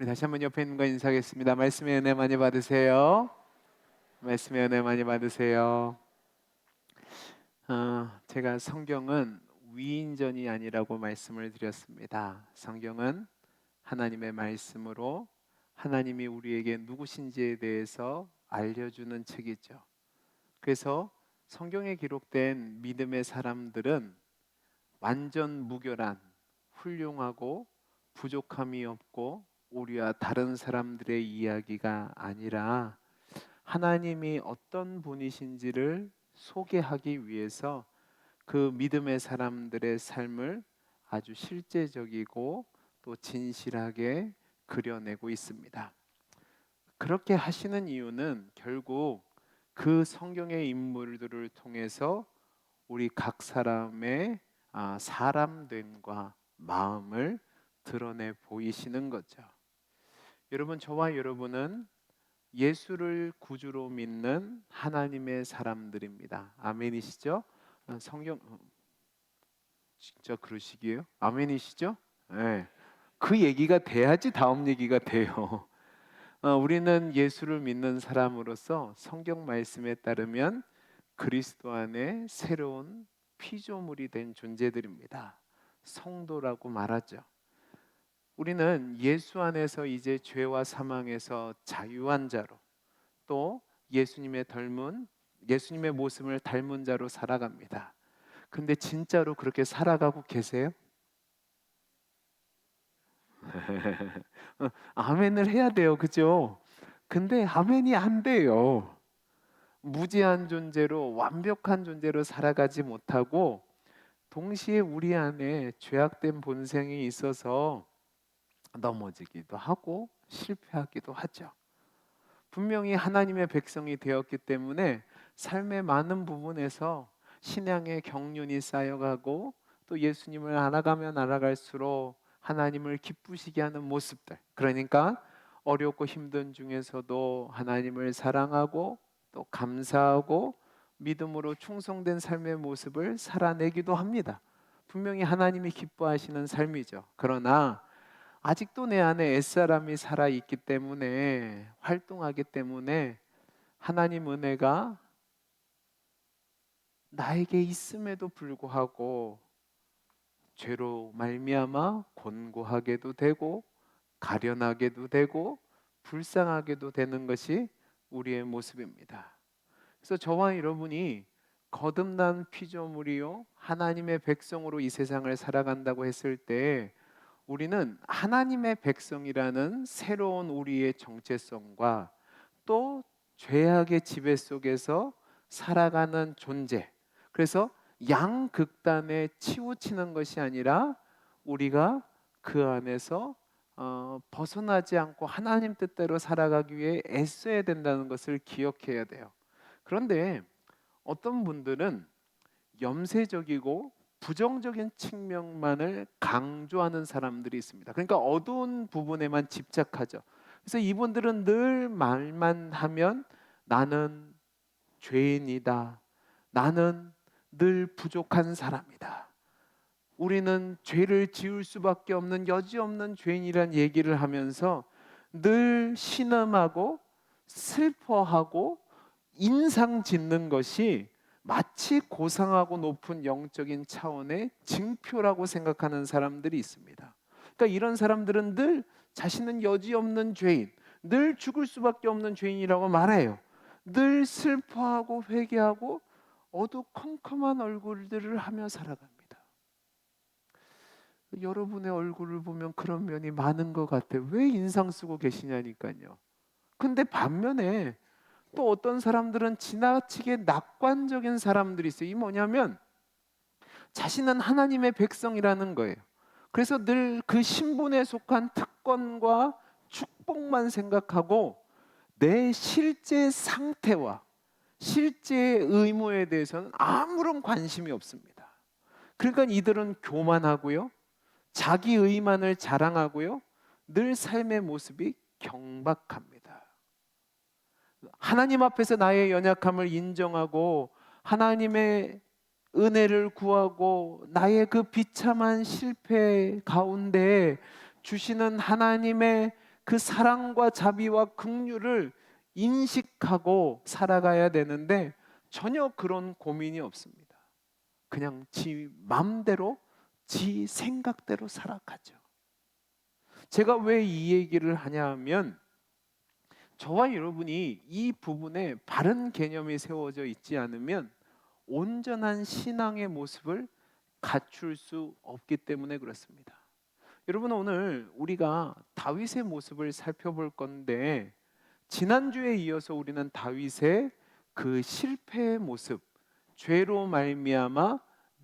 우리 다시 한번 옆에 있는 거 인사하겠습니다. 말씀의 은혜 많이 받으세요. 말씀의 은혜 많이 받으세요. 제가 성경은 위인전이 아니라고 말씀을 드렸습니다. 성경은 하나님의 말씀으로 하나님이 우리에게 누구신지에 대해서 알려주는 책이죠. 그래서 성경에 기록된 믿음의 사람들은 완전 무결한, 훌륭하고 부족함이 없고 우리와 다른 사람들의 이야기가 아니라 하나님이 어떤 분이신지를 소개하기 위해서 그 믿음의 사람들의 삶을 아주 실제적이고 또 진실하게 그려내고 있습니다. 그렇게 하시는 이유는 결국 그 성경의 인물들을 통해서 우리 각 사람의 사람됨과 마음을 드러내 보이시는 거죠. 여러분, 저와 여러분은 예수를 구주로 믿는 하나님의 사람들입니다. 아멘이시죠? 성경 진짜 그러시기에요? 아멘이시죠? 네. 그 얘기가 돼야지 다음 얘기가 돼요. 우리는 예수를 믿는 사람으로서 성경 말씀에 따르면 그리스도 안에 새로운 피조물이 된 존재들입니다. 성도라고 말하죠. 우리는 예수 안에서 이제 죄와 사망에서 자유한 자로, 또 예수님의 모습을 닮은 자로 살아갑니다. 근데 진짜로 그렇게 살아가고 계세요? 아멘을 해야 돼요, 그죠? 근데 아멘이 안 돼요. 무지한 존재로, 완벽한 존재로 살아가지 못하고 동시에 우리 안에 죄악된 본성이 있어서 넘어지기도 하고 실패하기도 하죠. 분명히 하나님의 백성이 되었기 때문에 삶의 많은 부분에서 신앙의 경륜이 쌓여가고 또 예수님을 알아가면 알아갈수록 하나님을 기쁘시게 하는 모습들, 그러니까 어렵고 힘든 중에서도 하나님을 사랑하고 또 감사하고 믿음으로 충성된 삶의 모습을 살아내기도 합니다. 분명히 하나님이 기뻐하시는 삶이죠. 그러나 아직도 내 안에 옛사람이 살아있기 때문에, 활동하기 때문에 하나님 은혜가 나에게 있음에도 불구하고 죄로 말미암아 곤고하게도 되고 가련하게도 되고 불쌍하게도 되는 것이 우리의 모습입니다. 그래서 저와 여러분이 거듭난 피조물이요 하나님의 백성으로 이 세상을 살아간다고 했을 때 우리는 하나님의 백성이라는 새로운 우리의 정체성과 또 죄악의 지배 속에서 살아가는 존재, 그래서 양극단에 치우치는 것이 아니라 우리가 그 안에서 벗어나지 않고 하나님 뜻대로 살아가기 위해 애써야 된다는 것을 기억해야 돼요. 그런데 어떤 분들은 염세적이고 부정적인 측면만을 강조하는 사람들이 있습니다. 그러니까 어두운 부분에만 집착하죠. 그래서 이분들은 늘 말만 하면 나는 죄인이다. 나는 늘 부족한 사람이다. 우리는 죄를 지을 수밖에 없는 여지없는 죄인이란 얘기를 하면서 늘 신음하고 슬퍼하고 인상 짓는 것이 마치 고상하고 높은 영적인 차원의 징표라고 생각하는 사람들이 있습니다. 그러니까 이런 사람들은 늘 자신은 여지없는 죄인, 늘 죽을 수밖에 없는 죄인이라고 말해요. 늘 슬퍼하고 회개하고 어두컴컴한 얼굴들을 하며 살아갑니다. 여러분의 얼굴을 보면 그런 면이 많은 것 같아요. 왜 인상 쓰고 계시냐니까요. 근데 반면에 또 어떤 사람들은 지나치게 낙관적인 사람들이 있어요. 이 뭐냐면 자신은 하나님의 백성이라는 거예요. 그래서 늘 그 신분에 속한 특권과 축복만 생각하고 내 실제 상태와 실제 의무에 대해서는 아무런 관심이 없습니다. 그러니까 이들은 교만하고요, 자기 의만을 자랑하고요, 늘 삶의 모습이 경박합니다. 하나님 앞에서 나의 연약함을 인정하고 하나님의 은혜를 구하고 나의 그 비참한 실패 가운데 주시는 하나님의 그 사랑과 자비와 긍휼을 인식하고 살아가야 되는데 전혀 그런 고민이 없습니다. 그냥 지 맘대로 지 생각대로 살아가죠. 제가 왜 이 얘기를 하냐면 저와 여러분이 이 부분에 바른 개념이 세워져 있지 않으면 온전한 신앙의 모습을 갖출 수 없기 때문에 그렇습니다. 여러분, 오늘 우리가 다윗의 모습을 살펴볼 건데 지난주에 이어서 우리는 다윗의 그 실패의 모습, 죄로 말미암아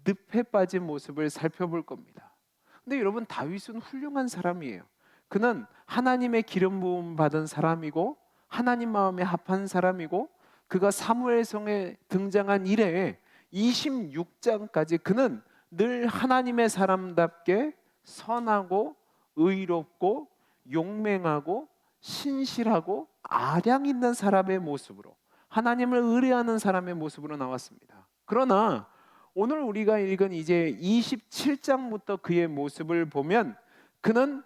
늪에 빠진 모습을 살펴볼 겁니다. 근데 여러분, 다윗은 훌륭한 사람이에요. 그는 하나님의 기름 부음 받은 사람이고 하나님 마음에 합한 사람이고 그가 사무엘성에 등장한 이래 26장까지 그는 늘 하나님의 사람답게 선하고 의롭고 용맹하고 신실하고 아량 있는 사람의 모습으로, 하나님을 의뢰하는 사람의 모습으로 나왔습니다. 그러나 오늘 우리가 읽은 이제 27장부터 그의 모습을 보면 그는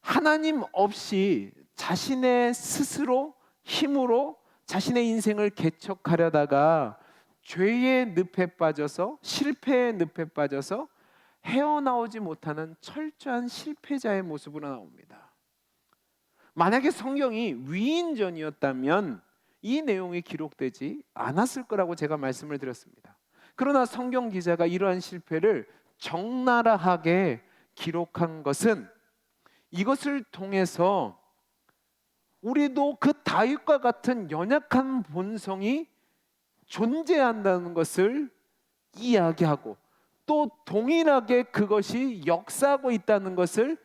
하나님 없이 자신의 스스로 힘으로 자신의 인생을 개척하려다가 죄의 늪에 빠져서, 실패의 늪에 빠져서 헤어나오지 못하는 철저한 실패자의 모습으로 나옵니다. 만약에 성경이 위인전이었다면 이 내용이 기록되지 않았을 거라고 제가 말씀을 드렸습니다. 그러나 성경 기자가 이러한 실패를 적나라하게 기록한 것은 이것을 통해서 우리도 그 다윗과 같은 연약한 본성이 존재한다는 것을 이야기하고 또 동일하게 그것이 역사하고 있다는 것을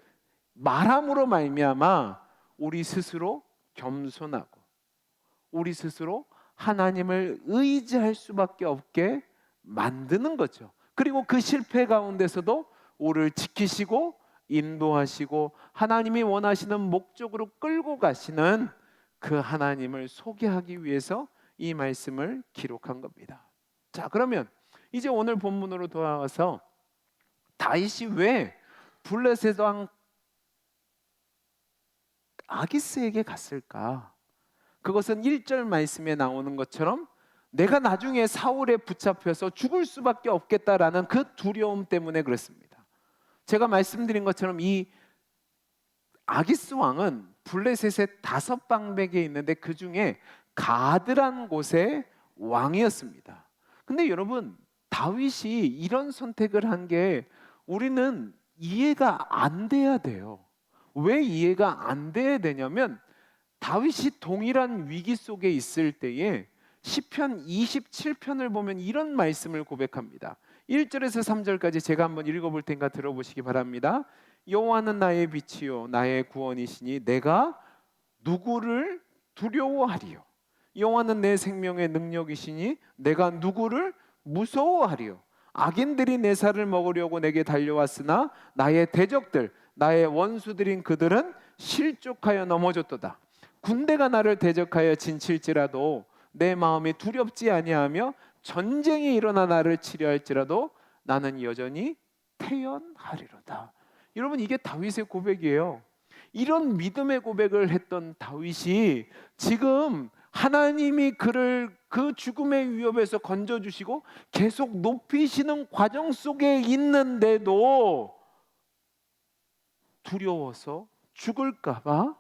말함으로 말미암아 우리 스스로 겸손하고 우리 스스로 하나님을 의지할 수밖에 없게 만드는 거죠. 그리고 그 실패 가운데서도 우리를 지키시고 인도하시고 하나님이 원하시는 목적으로 끌고 가시는 그 하나님을 소개하기 위해서 이 말씀을 기록한 겁니다. 자, 그러면 이제 오늘 본문으로 돌아와서 다윗이 왜 블레셋 왕 아기스에게 갔을까? 그것은 1절 말씀에 나오는 것처럼 내가 나중에 사울에 붙잡혀서 죽을 수밖에 없겠다라는 그 두려움 때문에 그렇습니다. 제가 말씀드린 것처럼 이 아기스 왕은 블레셋의 5방백에 있는데 그 중에 가드란 곳의 왕이었습니다. 근데 여러분, 다윗이 이런 선택을 한 게 우리는 이해가 안 돼야 돼요. 왜 이해가 안 돼야 되냐면 다윗이 동일한 위기 속에 있을 때에 시편 27편을 보면 이런 말씀을 고백합니다. 1절에서 3절까지 제가 한번 읽어볼 테니까 들어보시기 바랍니다. 여호와는 나의 빛이요 나의 구원이시니 내가 누구를 두려워하리요. 여호와는 내 생명의 능력이시니 내가 누구를 무서워하리요. 악인들이 내 살을 먹으려고 내게 달려왔으나 나의 대적들 나의 원수들인 그들은 실족하여 넘어졌도다. 군대가 나를 대적하여 진칠지라도 내 마음이 두렵지 아니하며 전쟁이 일어나 나를 치려할지라도 나는 여전히 태연하리로다. 여러분, 이게 다윗의 고백이에요. 이런 믿음의 고백을 했던 다윗이 지금 하나님이 그를 그 죽음의 위협에서 건져주시고 계속 높이시는 과정 속에 있는데도 두려워서 죽을까봐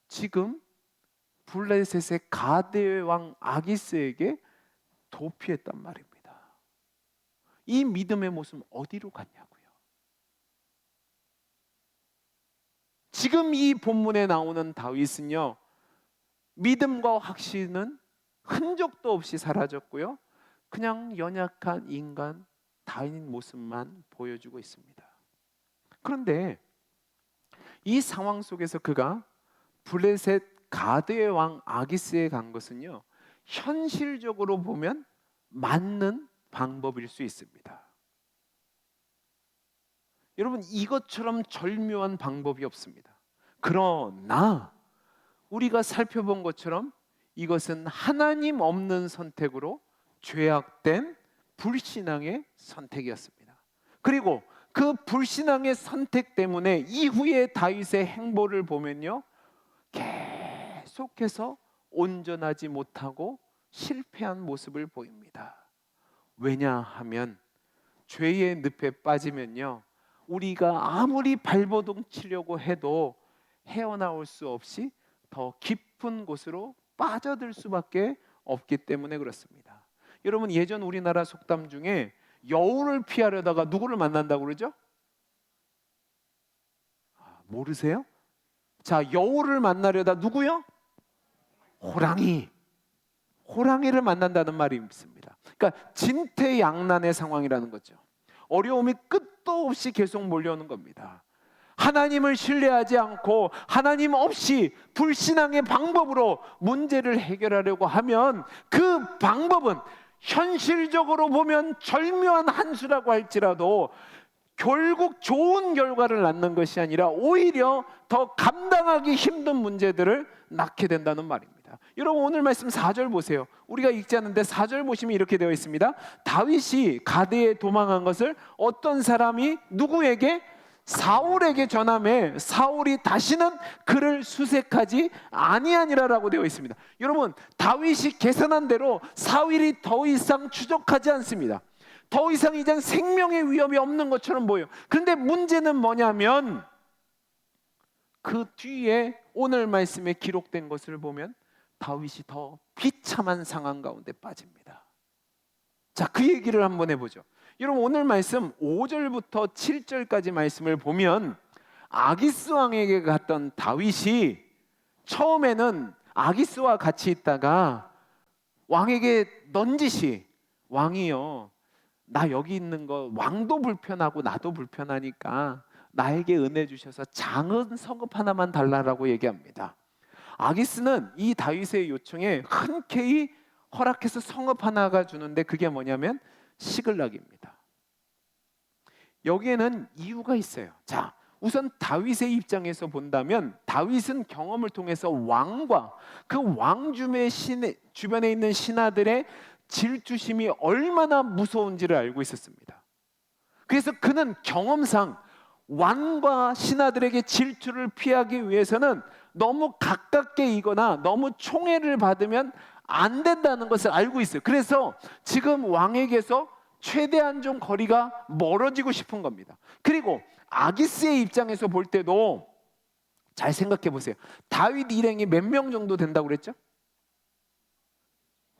지금 블레셋의 가드의 왕 아기스에게 도피했단 말입니다. 이 믿음의 모습 어디로 갔냐고요. 지금 이 본문에 나오는 다윗은요, 믿음과 확신은 흔적도 없이 사라졌고요, 그냥 연약한 인간 다윗 모습만 보여주고 있습니다. 그런데 이 상황 속에서 그가 블레셋 가드의 왕 아기스에 간 것은요, 현실적으로 보면 맞는 방법일 수 있습니다. 여러분, 이것처럼 절묘한 방법이 없습니다. 그러나 우리가 살펴본 것처럼 이것은 하나님 없는 선택으로 죄악된 불신앙의 선택이었습니다. 그리고 그 불신앙의 선택 때문에 이후에 다윗의 행보를 보면요, 계속해서 온전하지 못하고 실패한 모습을 보입니다. 왜냐하면 죄의 늪에 빠지면요, 우리가 아무리 발버둥 치려고 해도 헤어나올 수 없이 더 깊은 곳으로 빠져들 수밖에 없기 때문에 그렇습니다. 여러분, 예전 우리나라 속담 중에 여우를 피하려다가 누구를 만난다고 그러죠? 모르세요? 자, 여우를 만나려다 누구요? 호랑이를 만난다는 말이 있습니다. 그러니까 진퇴양난의 상황이라는 거죠. 어려움이 끝도 없이 계속 몰려오는 겁니다. 하나님을 신뢰하지 않고 하나님 없이 불신앙의 방법으로 문제를 해결하려고 하면 그 방법은 현실적으로 보면 절묘한 한 수라고 할지라도 결국 좋은 결과를 낳는 것이 아니라 오히려 더 감당하기 힘든 문제들을 낳게 된다는 말입니다. 여러분, 오늘 말씀 4절 보세요. 우리가 읽지 않는데 4절 보시면 이렇게 되어 있습니다. 다윗이 가드에 도망한 것을 어떤 사람이 누구에게? 사울에게 전함에 사울이 다시는 그를 수색하지 아니하니라라고 되어 있습니다. 여러분, 다윗이 계산한 대로 사울이 더 이상 추적하지 않습니다. 더 이상 이제 생명의 위협이 없는 것처럼 보여요. 그런데 문제는 뭐냐면 그 뒤에 오늘 말씀에 기록된 것을 보면 다윗이 더 비참한 상황 가운데 빠집니다. 자, 그 얘기를 한번 해보죠. 여러분, 오늘 말씀 5절부터 7절까지 말씀을 보면 아기스 왕에게 갔던 다윗이 처음에는 아기스와 같이 있다가 왕에게 넌지시, 왕이요, 나 여기 있는 거 왕도 불편하고 나도 불편하니까 나에게 은혜 주셔서 작은 성읍 하나만 달라라고 얘기합니다. 아기스는 이 다윗의 요청에 흔쾌히 허락해서 성읍 하나가 주는데 그게 뭐냐면 시글락입니다. 여기에는 이유가 있어요. 자, 우선 다윗의 입장에서 본다면 다윗은 경험을 통해서 왕과 그 왕 주변에 있는 신하들의 질투심이 얼마나 무서운지를 알고 있었습니다. 그래서 그는 경험상 왕과 신하들에게 질투를 피하기 위해서는 너무 가깝게 이거나 너무 총애를 받으면 안 된다는 것을 알고 있어요. 그래서 지금 왕에게서 최대한 좀 거리가 멀어지고 싶은 겁니다. 그리고 아기스의 입장에서 볼 때도 잘 생각해 보세요. 다윗 일행이 몇 명 정도 된다고 그랬죠?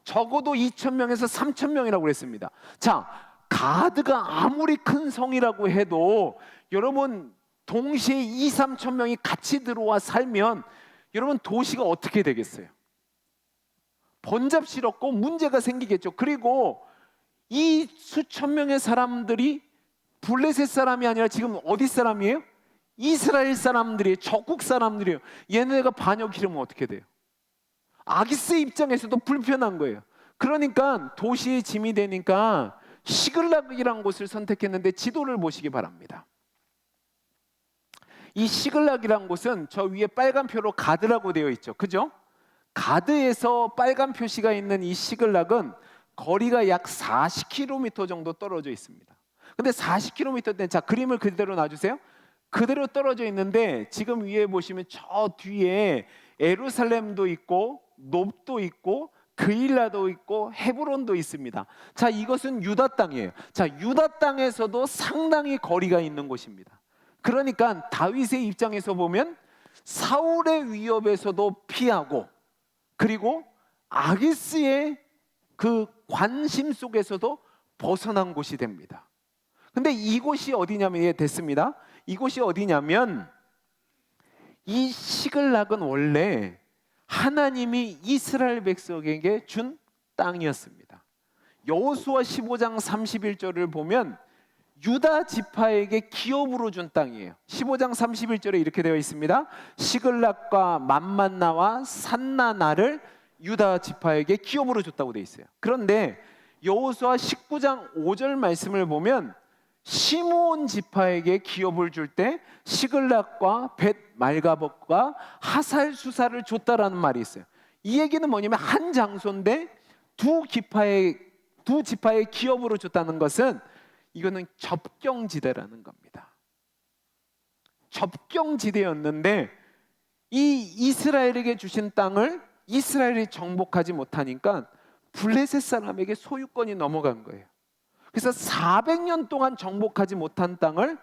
적어도 2,000명에서 3,000명이라고 그랬습니다. 자, 가드가 아무리 큰 성이라고 해도 여러분 동시에 2, 3천 명이 같이 들어와 살면 여러분 도시가 어떻게 되겠어요? 번잡스럽고 문제가 생기겠죠. 그리고 이 수천 명의 사람들이 블레셋 사람이 아니라 지금 어디 사람이에요? 이스라엘 사람들이에요. 적국 사람들이에요. 얘네가 반역이러면 어떻게 돼요? 아기스 입장에서도 불편한 거예요. 그러니까 도시의 짐이 되니까 시글락이라는 곳을 선택했는데 지도를 보시기 바랍니다. 이 시글락이라는 곳은 저 위에 빨간 표로 가드라고 되어 있죠. 그죠? 가드에서 빨간 표시가 있는 이 시글락은 거리가 약 40km 정도 떨어져 있습니다. 근데 40km인데 자, 그림을 그대로 놔주세요. 그대로 떨어져 있는데 지금 위에 보시면 저 뒤에 예루살렘도 있고 놉도 있고 그일라도 있고 헤브론도 있습니다. 자, 이것은 유다 땅이에요. 자, 유다 땅에서도 상당히 거리가 있는 곳입니다. 그러니까 다윗의 입장에서 보면 사울의 위협에서도 피하고 그리고 아기스의 그 관심 속에서도 벗어난 곳이 됩니다. 근데 이곳이 어디냐면 됐습니다. 이곳이 어디냐면 이 시글락은 원래 하나님이 이스라엘 백성에게 준 땅이었습니다. 여호수아 15장 31절을 보면 유다 지파에게 기업으로 준 땅이에요. 15장 31절에 이렇게 되어 있습니다. 시글락과 만만나와 산나나를 유다 지파에게 기업으로 줬다고 되어 있어요. 그런데 여호수아 19장 5절 말씀을 보면 시므온 지파에게 기업을 줄 때 시글락과 벳 말가봇과 하살 수사를 줬다라는 말이 있어요. 이 얘기는 뭐냐면 한 장소인데 두 지파의 기업으로 줬다는 것은 이거는 접경지대라는 겁니다. 접경지대였는데 이 이스라엘에게 주신 땅을 이스라엘이 정복하지 못하니까 블레셋 사람에게 소유권이 넘어간 거예요. 그래서 400년 동안 정복하지 못한 땅을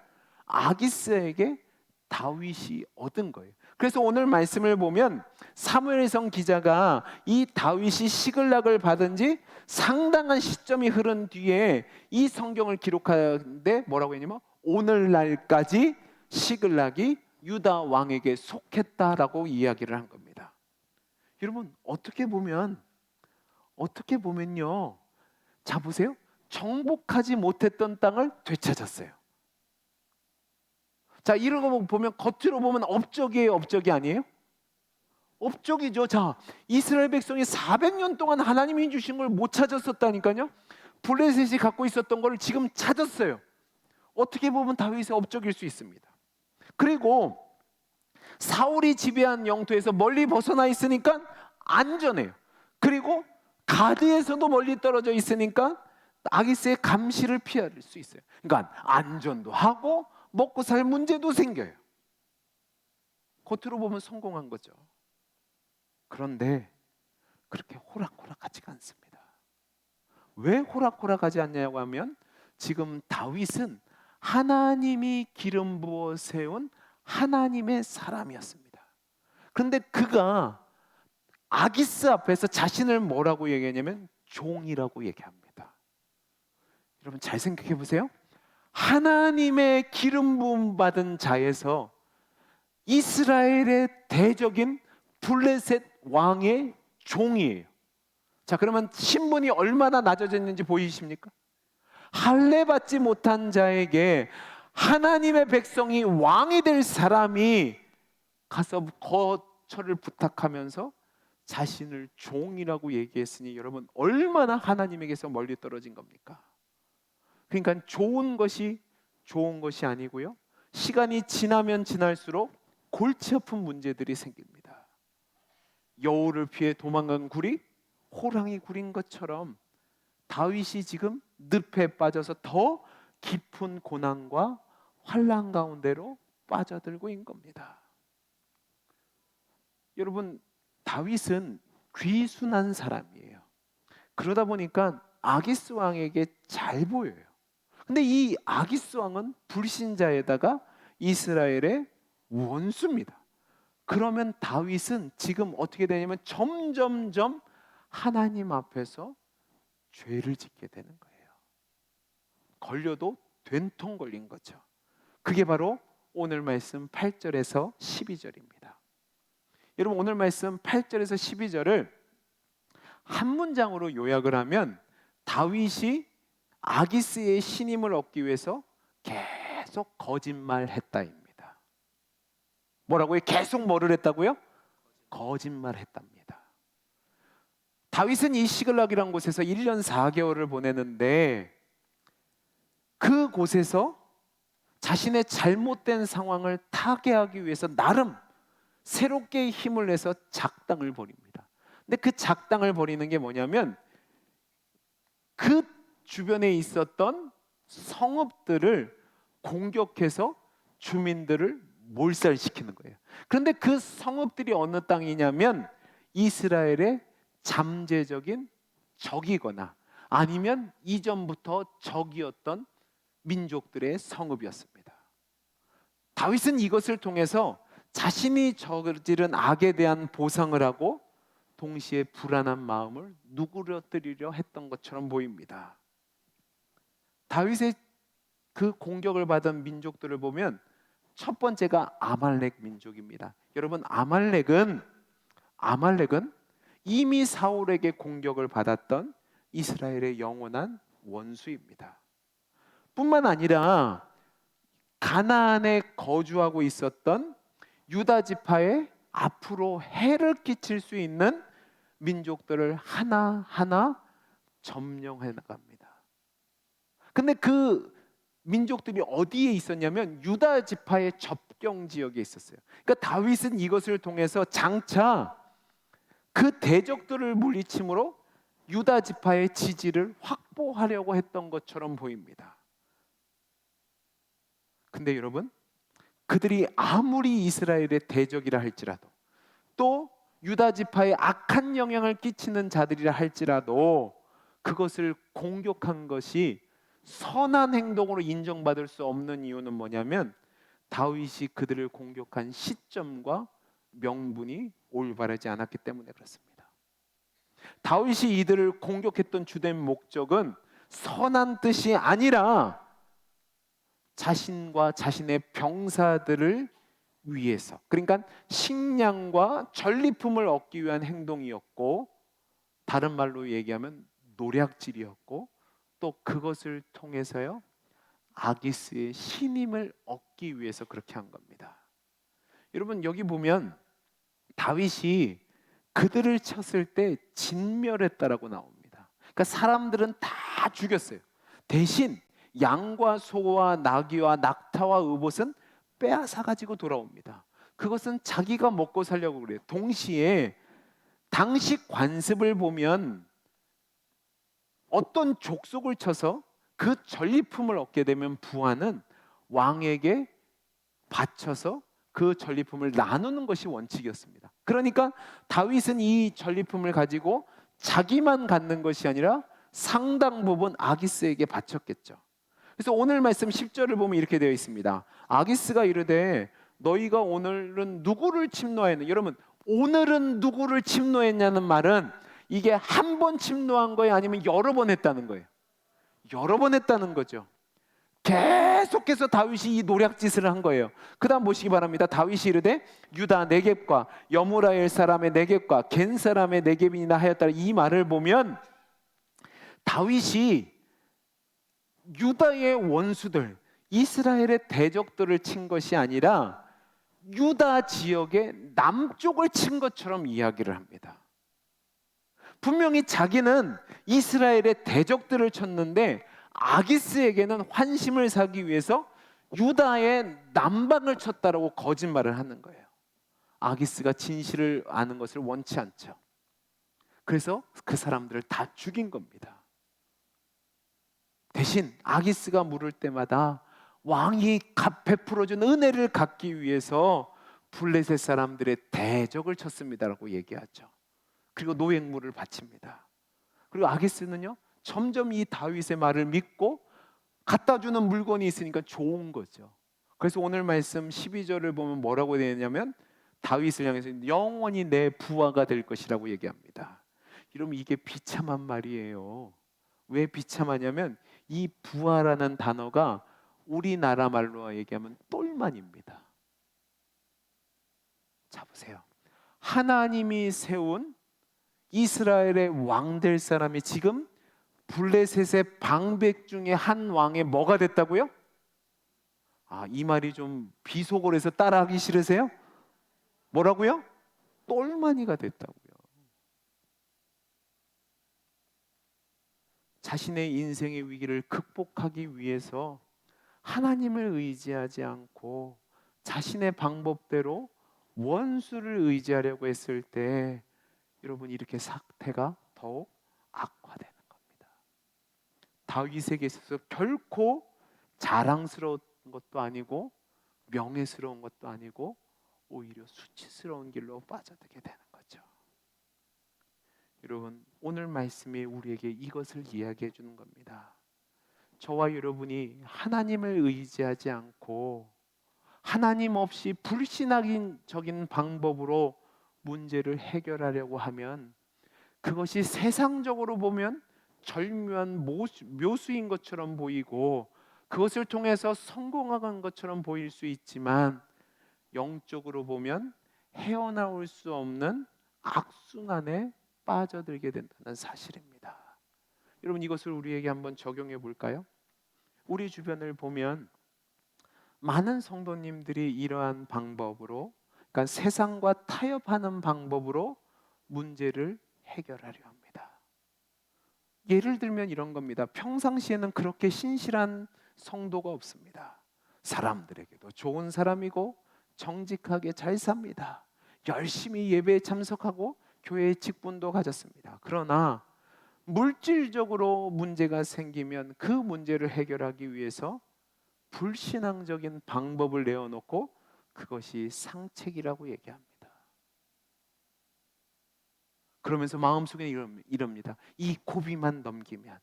아기스에게 다윗이 얻은 거예요. 그래서 오늘 말씀을 보면 사무엘성 기자가 이 다윗이 시글락을 받은 지 상당한 시점이 흐른 뒤에 이 성경을 기록하는데 뭐라고 했냐면 오늘날까지 시글락이 유다 왕에게 속했다라고 이야기를 한 겁니다. 여러분 어떻게 보면요, 자 보세요, 정복하지 못했던 땅을 되찾았어요. 자, 이런 거 보면 겉으로 보면 업적이에요, 업적이 아니에요? 업적이죠. 자, 이스라엘 백성이 400년 동안 하나님이 주신 걸 못 찾았었다니까요. 블레셋이 갖고 있었던 걸 지금 찾았어요. 어떻게 보면 다윗의 업적일 수 있습니다. 그리고 사울이 지배한 영토에서 멀리 벗어나 있으니까 안전해요. 그리고 가드에서도 멀리 떨어져 있으니까 아기스의 감시를 피할 수 있어요. 그러니까 안전도 하고 먹고 살 문제도 생겨요. 겉으로 보면 성공한 거죠. 그런데 그렇게 호락호락하지가 않습니다. 왜 호락호락하지 않냐고 하면 지금 다윗은 하나님이 기름 부어 세운 하나님의 사람이었습니다. 그런데 그가 아기스 앞에서 자신을 뭐라고 얘기하냐면 종이라고 얘기합니다. 여러분 잘 생각해 보세요. 하나님의 기름 부음 받은 자에서 이스라엘의 대적인 블레셋 왕의 종이에요. 자, 그러면 신분이 얼마나 낮아졌는지 보이십니까? 할례 받지 못한 자에게 하나님의 백성이 왕이 될 사람이 가서 거처를 부탁하면서 자신을 종이라고 얘기했으니 여러분 얼마나 하나님에게서 멀리 떨어진 겁니까? 그러니까 좋은 것이 아니고요, 시간이 지나면 지날수록 골치 아픈 문제들이 생깁니다. 여우를 피해 도망간 굴이 호랑이 굴인 것처럼 다윗이 지금 늪에 빠져서 더 깊은 고난과 환난 가운데로 빠져들고 있는 겁니다. 여러분 다윗은 귀순한 사람이에요. 그러다 보니까 아기스 왕에게 잘 보여요. 근데 이 아기스 왕은 불신자에다가 이스라엘의 원수입니다. 그러면 다윗은 지금 어떻게 되냐면 점점점 하나님 앞에서 죄를 짓게 되는 거예요. 걸려도 된통 걸린 거죠. 그게 바로 오늘 말씀 8절에서 12절입니다. 여러분 오늘 말씀 8절에서 12절을 한 문장으로 요약을 하면 다윗이 아기스의 신임을 얻기 위해서 계속 거짓말했다입니다. 뭐라고요? 계속 뭐를 했다고요? 거짓말했답니다. 다윗은 이 시글락이라는 곳에서 1년 4개월을 보내는데 그곳에서 자신의 잘못된 상황을 타개하기 위해서 나름 새롭게 힘을 내서 작당을 벌입니다. 근데 그 작당을 벌이는 게 뭐냐면 그 주변에 있었던 성읍들을 공격해서 주민들을 몰살시키는 거예요. 그런데 그 성읍들이 어느 땅이냐면 이스라엘의 잠재적인 적이거나 아니면 이전부터 적이었던 민족들의 성읍이었습니다. 다윗은 이것을 통해서 자신이 저지른 악에 대한 보상을 하고 동시에 불안한 마음을 누그러뜨리려 했던 것처럼 보입니다. 다윗의 그 공격을 받은 민족들을 보면 첫 번째가 아말렉 민족입니다. 여러분 아말렉은 이미 사울에게 공격을 받았던 이스라엘의 영원한 원수입니다. 뿐만 아니라 가나안에 거주하고 있었던 유다 지파에 앞으로 해를 끼칠 수 있는 민족들을 하나하나 점령해 나갑니다. 근데 그 민족들이 어디에 있었냐면 유다 지파의 접경 지역에 있었어요. 그러니까 다윗은 이것을 통해서 장차 그 대적들을 물리침으로 유다 지파의 지지를 확보하려고 했던 것처럼 보입니다. 근데 여러분, 그들이 아무리 이스라엘의 대적이라 할지라도, 또 유다 지파에 악한 영향을 끼치는 자들이라 할지라도 그것을 공격한 것이 선한 행동으로 인정받을 수 없는 이유는 뭐냐면, 다윗이 그들을 공격한 시점과 명분이 올바르지 않았기 때문에 그렇습니다. 다윗이 이들을 공격했던 주된 목적은 선한 뜻이 아니라 자신과 자신의 병사들을 위해서, 그러니까 식량과 전리품을 얻기 위한 행동이었고, 다른 말로 얘기하면 노략질이었고, 또 그것을 통해서요 아기스의 신임을 얻기 위해서 그렇게 한 겁니다. 여러분, 여기 보면 다윗이 그들을 쳤을 때 진멸했다라고 나옵니다. 그러니까 사람들은 다 죽였어요. 대신 양과 소와 나귀와 낙타와 의봇은 빼앗아 가지고 돌아옵니다. 그것은 자기가 먹고 살려고 그래요. 동시에 당시 관습을 보면 어떤 족속을 쳐서 그 전리품을 얻게 되면 부하는 왕에게 바쳐서 그 전리품을 나누는 것이 원칙이었습니다. 그러니까 다윗은 이 전리품을 가지고 자기만 갖는 것이 아니라 상당 부분 아기스에게 바쳤겠죠. 그래서 오늘 말씀 10절을 보면 이렇게 되어 있습니다. 아기스가 이르되 너희가 오늘은 누구를 침노하였느냐. 여러분, 오늘은 누구를 침노했냐는 말은 이게 한 번 침노한 거예요, 아니면 여러 번 했다는 거예요? 여러 번 했다는 거죠. 계속해서 다윗이 이 노략짓을 한 거예요. 그 다음 보시기 바랍니다. 다윗이 이르되 유다 네겝과 여무라엘 사람의 네겝과 겐 사람의 네겝이나 하였다. 이 말을 보면 다윗이 유다의 원수들, 이스라엘의 대적들을 친 것이 아니라 유다 지역의 남쪽을 친 것처럼 이야기를 합니다. 분명히 자기는 이스라엘의 대적들을 쳤는데 아기스에게는 환심을 사기 위해서 유다의 남방을 쳤다라고 거짓말을 하는 거예요. 아기스가 진실을 아는 것을 원치 않죠. 그래서 그 사람들을 다 죽인 겁니다. 대신 아기스가 물을 때마다 왕이 베풀어준 은혜를 갚기 위해서 블레셋 사람들의 대적을 쳤습니다라고 얘기하죠. 그리고 노획물을 바칩니다. 그리고 아기스는요 점점 이 다윗의 말을 믿고 갖다 주는 물건이 있으니까 좋은 거죠. 그래서 오늘 말씀 12절을 보면 뭐라고 되어 있냐면 다윗을 향해서 영원히 내 부하가 될 것이라고 얘기합니다. 여러분, 이게 비참한 말이에요. 왜 비참하냐면 이 부하라는 단어가 우리나라 말로 얘기하면 똘만입니다. 자, 보세요. 하나님이 세운 이스라엘의 왕 될 사람이 지금 블레셋의 방백 중에 한 왕의 뭐가 됐다고요? 이 말이 좀 비속어해서 따라하기 싫으세요? 뭐라고요? 똘마니가 됐다고요. 자신의 인생의 위기를 극복하기 위해서 하나님을 의지하지 않고 자신의 방법대로 원수를 의지하려고 했을 때 여러분, 이렇게 사태가 더욱 악화되는 겁니다. 다윗에게 있어서 결코 자랑스러운 것도 아니고 명예스러운 것도 아니고 오히려 수치스러운 길로 빠져들게 되는 거죠. 여러분, 오늘 말씀이 우리에게 이것을 이야기해 주는 겁니다. 저와 여러분이 하나님을 의지하지 않고 하나님 없이 불신앙적인 방법으로 문제를 해결하려고 하면 그것이 세상적으로 보면 절묘한 묘수인 것처럼 보이고 그것을 통해서 성공한 것처럼 보일 수 있지만 영적으로 보면 헤어나올 수 없는 악순환에 빠져들게 된다는 사실입니다. 여러분, 이것을 우리에게 한번 적용해 볼까요? 우리 주변을 보면 많은 성도님들이 이러한 방법으로, 그러니까 세상과 타협하는 방법으로 문제를 해결하려 합니다. 예를 들면 이런 겁니다. 평상시에는 그렇게 신실한 성도가 없습니다. 사람들에게도 좋은 사람이고 정직하게 잘 삽니다. 열심히 예배에 참석하고 교회에 직분도 가졌습니다. 그러나 물질적으로 문제가 생기면 그 문제를 해결하기 위해서 불신앙적인 방법을 내어놓고 그것이 상책이라고 얘기합니다. 그러면서 마음속에 이럽니다. 이 고비만 넘기면,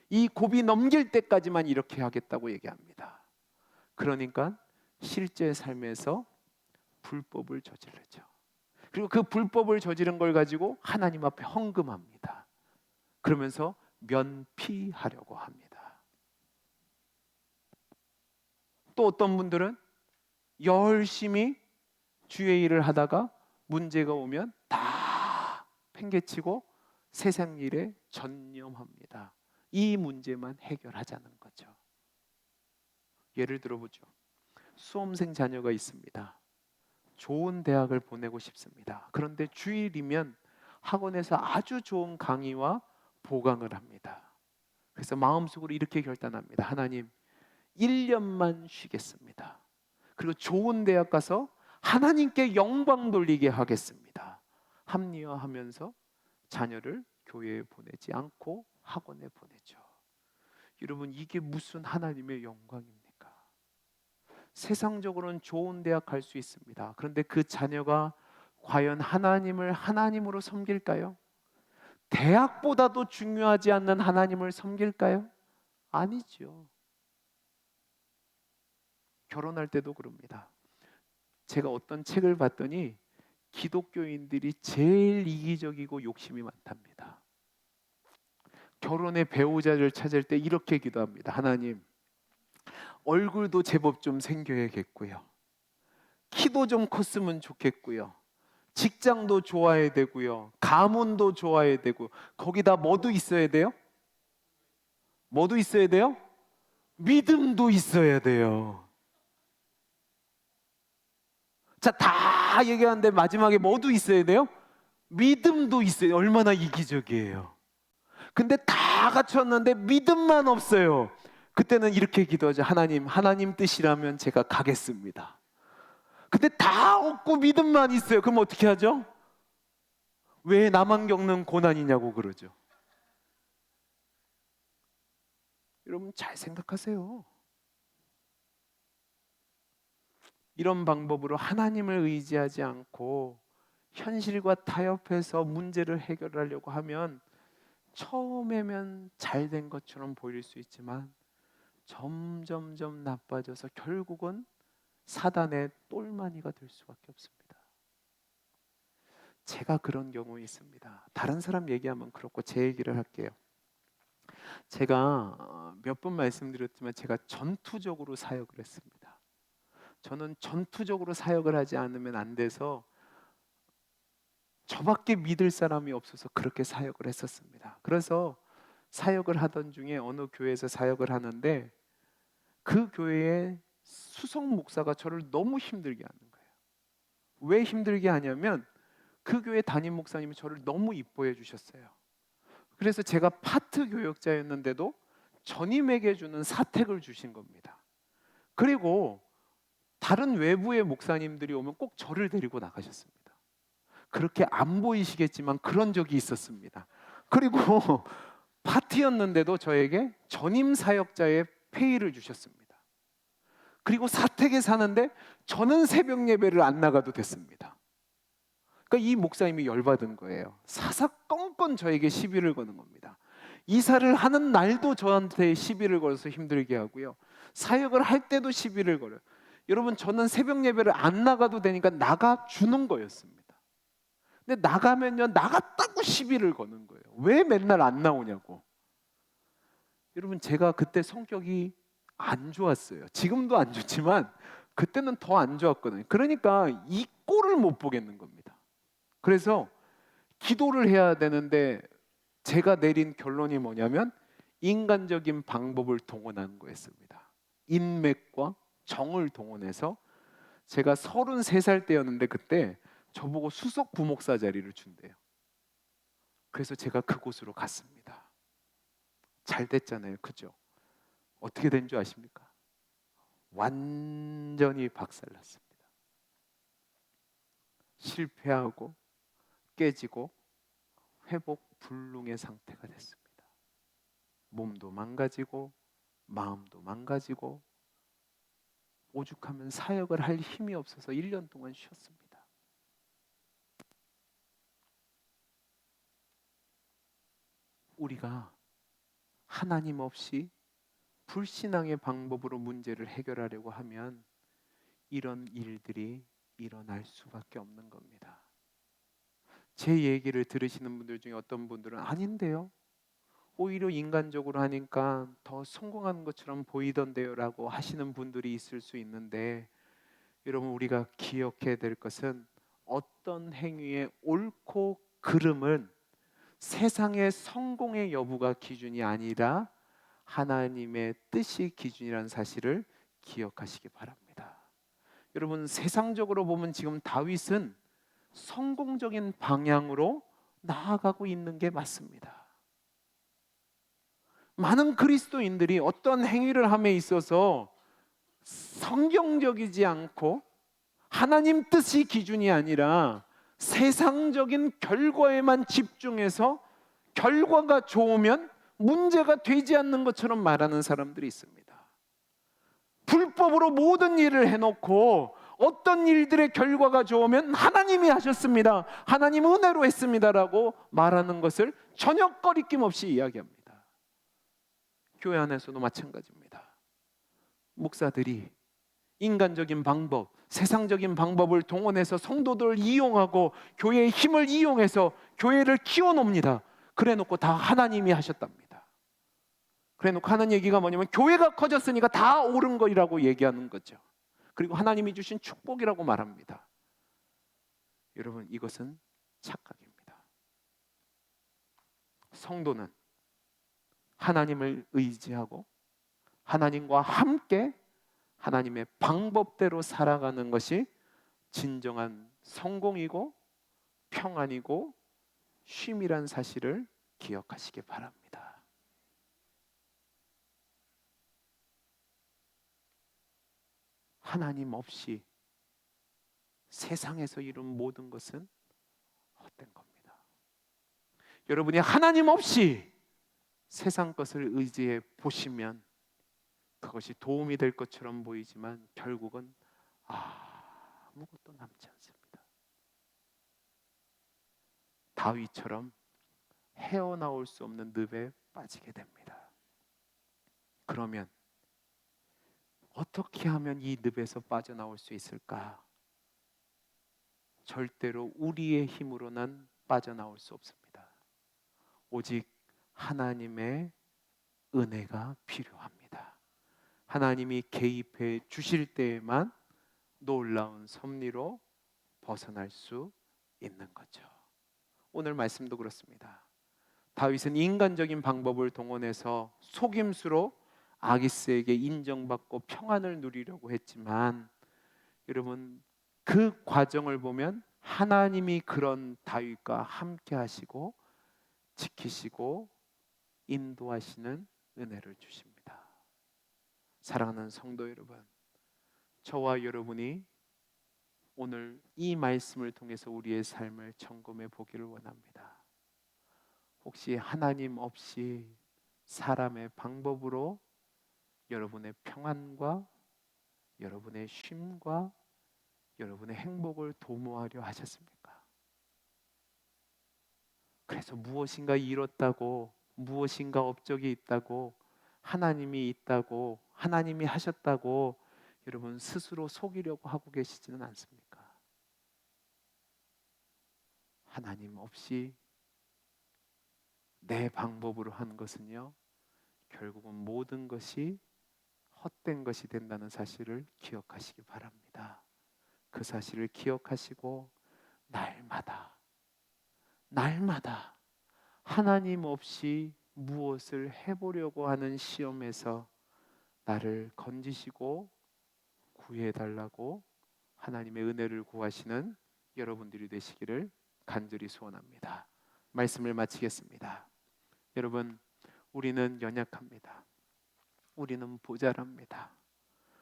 이 고비 넘길 때까지만 이렇게 하겠다고 얘기합니다. 그러니까 실제 삶에서 불법을 저지르죠. 그리고 그 불법을 저지른 걸 가지고 하나님 앞에 헌금합니다. 그러면서 면피하려고 합니다. 또 어떤 분들은 열심히 주의 일을 하다가 문제가 오면 다 팽개치고 세상 일에 전념합니다. 이 문제만 해결하자는 거죠. 예를 들어보죠. 수험생 자녀가 있습니다. 좋은 대학을 보내고 싶습니다. 그런데 주일이면 학원에서 아주 좋은 강의와 보강을 합니다. 그래서 마음속으로 이렇게 결단합니다. 하나님, 1년만 쉬겠습니다. 그리고 좋은 대학 가서 하나님께 영광 돌리게 하겠습니다. 합리화하면서 자녀를 교회에 보내지 않고 학원에 보내죠. 여러분, 이게 무슨 하나님의 영광입니까? 세상적으로는 좋은 대학 갈 수 있습니다. 그런데 그 자녀가 과연 하나님을 하나님으로 섬길까요? 대학보다도 중요하지 않는 하나님을 섬길까요? 아니죠. 결혼할 때도 그럽니다. 제가 어떤 책을 봤더니 기독교인들이 제일 이기적이고 욕심이 많답니다. 결혼의 배우자를 찾을 때 이렇게 기도합니다. 하나님, 얼굴도 제법 좀 생겨야겠고요. 키도 좀 컸으면 좋겠고요. 직장도 좋아야 되고요. 가문도 좋아야 되고, 거기다 뭐도 있어야 돼요? 뭐도 있어야 돼요? 믿음도 있어야 돼요. 자, 다 얘기하는데 마지막에 뭐도 있어야 돼요? 믿음도 있어요. 얼마나 이기적이에요. 근데 다 갖췄는데 믿음만 없어요. 그때는 이렇게 기도하죠. 하나님, 하나님 뜻이라면 제가 가겠습니다. 근데 다 없고 믿음만 있어요. 그럼 어떻게 하죠? 왜 나만 겪는 고난이냐고 그러죠. 여러분 잘 생각하세요. 이런 방법으로 하나님을 의지하지 않고 현실과 타협해서 문제를 해결하려고 하면 처음에면 잘 된 것처럼 보일 수 있지만 점점점 나빠져서 결국은 사단의 똘마니가 될 수밖에 없습니다. 제가 그런 경우 있습니다. 다른 사람 얘기하면 그렇고 제 얘기를 할게요. 제가 몇 번 말씀드렸지만 제가 전투적으로 사역을 했습니다. 저는 전투적으로 사역을 하지 않으면 안 돼서 저밖에 믿을 사람이 없어서 그렇게 사역을 했었습니다. 그래서 사역을 하던 중에 어느 교회에서 사역을 하는데 그 교회의 수석 목사가 저를 너무 힘들게 하는 거예요. 왜 힘들게 하냐면 그 교회 담임 목사님이 저를 너무 이뻐해 주셨어요. 그래서 제가 파트 교역자였는데도 전임에게 주는 사택을 주신 겁니다. 그리고 다른 외부의 목사님들이 오면 꼭 저를 데리고 나가셨습니다. 그렇게 안 보이시겠지만 그런 적이 있었습니다. 그리고 파티였는데도 저에게 전임 사역자의 페이를 주셨습니다. 그리고 사택에 사는데 저는 새벽 예배를 안 나가도 됐습니다. 그러니까 이 목사님이 열받은 거예요. 사사건건 저에게 시비를 거는 겁니다. 이사를 하는 날도 저한테 시비를 걸어서 힘들게 하고요. 사역을 할 때도 시비를 걸어요. 여러분, 저는 새벽 예배를 안 나가도 되니까 나가 주는 거였습니다. 근데 나가면요, 나갔다고 시비를 거는 거예요. 왜 맨날 안 나오냐고. 여러분, 제가 그때 성격이 안 좋았어요. 지금도 안 좋지만 그때는 더 안 좋았거든요. 그러니까 이 꼴을 못 보겠는 겁니다. 그래서 기도를 해야 되는데 제가 내린 결론이 뭐냐면 인간적인 방법을 동원한 거였습니다. 인맥과 정을 동원해서 제가 33살 때였는데 그때 저보고 수석 부목사 자리를 준대요. 그래서 제가 그곳으로 갔습니다. 잘 됐잖아요. 그죠? 어떻게 된 줄 아십니까? 완전히 박살났습니다. 실패하고 깨지고 회복 불능의 상태가 됐습니다. 몸도 망가지고 마음도 망가지고 오죽하면 사역을 할 힘이 없어서 1년 동안 쉬었습니다. 우리가 하나님 없이 불신앙의 방법으로 문제를 해결하려고 하면 이런 일들이 일어날 수밖에 없는 겁니다. 제 얘기를 들으시는 분들 중에 어떤 분들은 아닌데요, 오히려 인간적으로 하니까 더 성공한 것처럼 보이던데요 라고 하시는 분들이 있을 수 있는데, 여러분 우리가 기억해야 될 것은 어떤 행위의 옳고 그름은 세상의 성공의 여부가 기준이 아니라 하나님의 뜻이 기준이라는 사실을 기억하시기 바랍니다. 여러분 세상적으로 보면 지금 다윗은 성공적인 방향으로 나아가고 있는 게 맞습니다. 많은 그리스도인들이 어떤 행위를 함에 있어서 성경적이지 않고 하나님 뜻이 기준이 아니라 세상적인 결과에만 집중해서 결과가 좋으면 문제가 되지 않는 것처럼 말하는 사람들이 있습니다. 불법으로 모든 일을 해놓고 어떤 일들의 결과가 좋으면 하나님이 하셨습니다, 하나님 은혜로 했습니다라고 말하는 것을 전혀 꺼리낌 없이 이야기합니다. 교회 안에서도 마찬가지입니다. 목사들이 인간적인 방법, 세상적인 방법을 동원해서 성도들을 이용하고 교회의 힘을 이용해서 교회를 키워놉니다. 그래놓고 다 하나님이 하셨답니다. 그래놓고 하는 얘기가 뭐냐면 교회가 커졌으니까 다 옳은 거라고 얘기하는 거죠. 그리고 하나님이 주신 축복이라고 말합니다. 여러분 이것은 착각입니다. 성도는 하나님을 의지하고 하나님과 함께 하나님의 방법대로 살아가는 것이 진정한 성공이고 평안이고 쉼이란 사실을 기억하시기 바랍니다. 하나님 없이 세상에서 이룬 모든 것은 헛된 겁니다. 여러분이 하나님 없이 세상 것을 의지해 보시면 그것이 도움이 될 것처럼 보이지만 결국은 아무것도 남지 않습니다. 다윗처럼 헤어나올 수 없는 늪에 빠지게 됩니다. 그러면 어떻게 하면 이 늪에서 빠져나올 수 있을까? 절대로 우리의 힘으로는 빠져나올 수 없습니다. 오직 하나님의 은혜가 필요합니다. 하나님이 개입해 주실 때에만 놀라운 섭리로 벗어날 수 있는 거죠. 오늘 말씀도 그렇습니다. 다윗은 인간적인 방법을 동원해서 속임수로 아기스에게 인정받고 평안을 누리려고 했지만, 여러분 그 과정을 보면 하나님이 그런 다윗과 함께 하시고 지키시고 인도하시는 은혜를 주십니다. 사랑하는 성도 여러분, 저와 여러분이 오늘 이 말씀을 통해서 우리의 삶을 점검해 보기를 원합니다. 혹시 하나님 없이 사람의 방법으로 여러분의 평안과 여러분의 쉼과 여러분의 행복을 도모하려 하셨습니까? 그래서 무엇인가 잃었다고, 무엇인가 업적이 있다고, 하나님이 있다고, 하나님이 하셨다고 여러분 스스로 속이려고 하고 계시지는 않습니까? 하나님 없이 내 방법으로 한 것은요, 결국은 모든 것이 헛된 것이 된다는 사실을 기억하시기 바랍니다. 그 사실을 기억하시고 날마다 하나님 없이 무엇을 해보려고 하는 시험에서 나를 건지시고 구해달라고 하나님의 은혜를 구하시는 여러분들이 되시기를 간절히 소원합니다. 말씀을 마치겠습니다. 여러분, 우리는 연약합니다. 우리는 모자랍니다.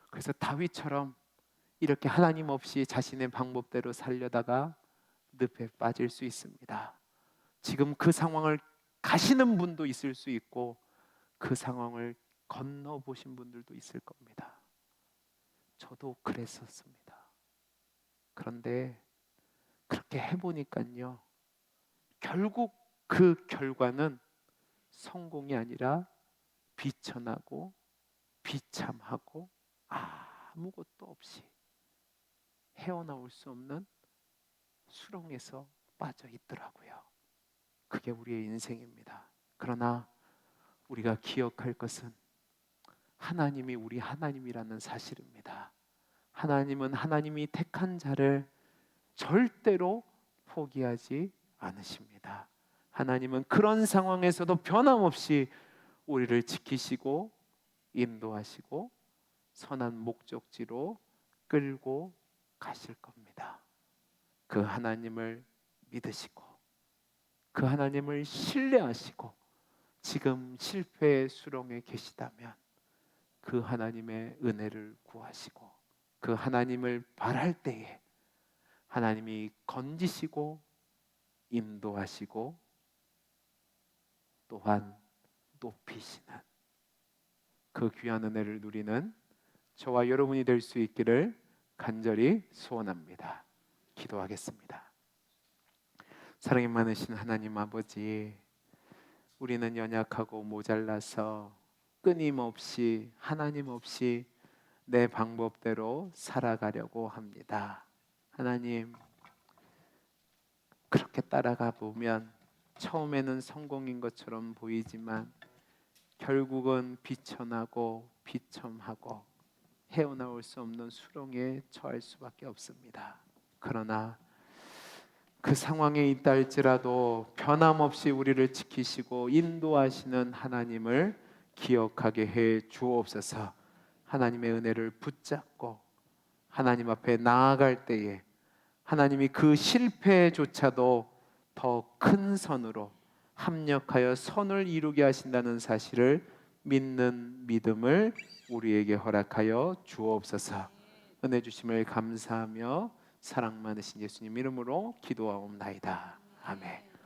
그래서 다윗처럼 이렇게 하나님 없이 자신의 방법대로 살려다가 늪에 빠질 수 있습니다. 지금 그 상황을 가시는 분도 있을 수 있고 그 상황을 건너보신 분들도 있을 겁니다. 저도 그랬었습니다. 그런데 그렇게 해보니까요, 결국 그 결과는 성공이 아니라 비천하고 비참하고 아무것도 없이 헤어나올 수 없는 수렁에서 빠져 있더라고요. 그게 우리의 인생입니다. 그러나 우리가 기억할 것은 하나님이 우리 하나님이라는 사실입니다. 하나님은 하나님이 택한 자를 절대로 포기하지 않으십니다. 하나님은 그런 상황에서도 변함없이 우리를 지키시고 인도하시고 선한 목적지로 끌고 가실 겁니다. 그 하나님을 믿으시고 그 하나님을 신뢰하시고 지금 실패의 수렁에 계시다면 그 하나님의 은혜를 구하시고 그 하나님을 바랄 때에 하나님이 건지시고 인도하시고 또한 높이시는 그 귀한 은혜를 누리는 저와 여러분이 될 수 있기를 간절히 소원합니다. 기도하겠습니다. 사랑이 많으신 하나님 아버지, 우리는 연약하고 모자라서 끊임없이 하나님 없이 내 방법대로 살아가려고 합니다. 하나님, 그렇게 따라가 보면 처음에는 성공인 것처럼 보이지만 결국은 비천하고 비참하고 헤어나올 수 없는 수렁에 처할 수밖에 없습니다. 그러나 그 상황에 있다 할지라도 변함없이 우리를 지키시고 인도하시는 하나님을 기억하게 해 주옵소서. 하나님의 은혜를 붙잡고 하나님 앞에 나아갈 때에 하나님이 그 실패조차도 더 큰 선으로 합력하여 선을 이루게 하신다는 사실을 믿는 믿음을 우리에게 허락하여 주옵소서. 은혜 주심을 감사하며 사랑 많으신 예수님 이름으로 기도하옵나이다. 아멘.